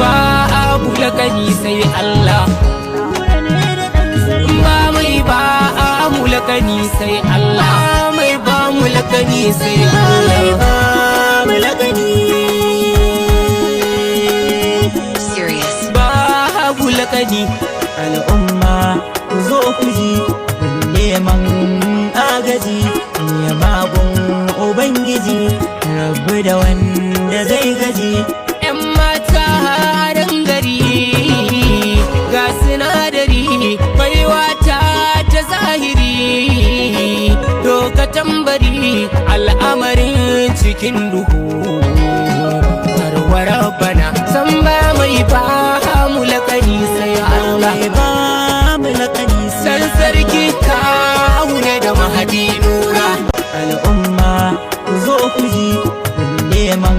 babu lakani sai Allah, ba mai ba mu lakani sai Allah, mai ba mu lakani sai Allah, ba mu lakani Serious. babu lakani. Al'umma ku zo ku ji neman agaji, magun Ubangiji rabu da wanda zai gaji. 'Yan mata harin gari ga sinadari baiwa ta zahiri, doka tambari al'amarin cikin duhu, warware bana san ba mai ba mu lakani sai Allah, Ba mu lakani san sarki kawu ne da mahadi nura. al'umma ku zo ku ji neman